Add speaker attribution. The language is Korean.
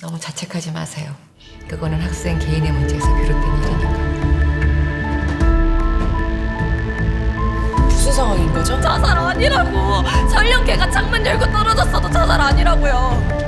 Speaker 1: 너무 자책하지 마세요. 그거는 학생 개인의 문제에서 비롯된 일이니까.
Speaker 2: 무슨 상황인 거죠?
Speaker 3: 자살 아니라고. 설령 걔가 창문 열고 떨어졌어도 자살 아니라고요.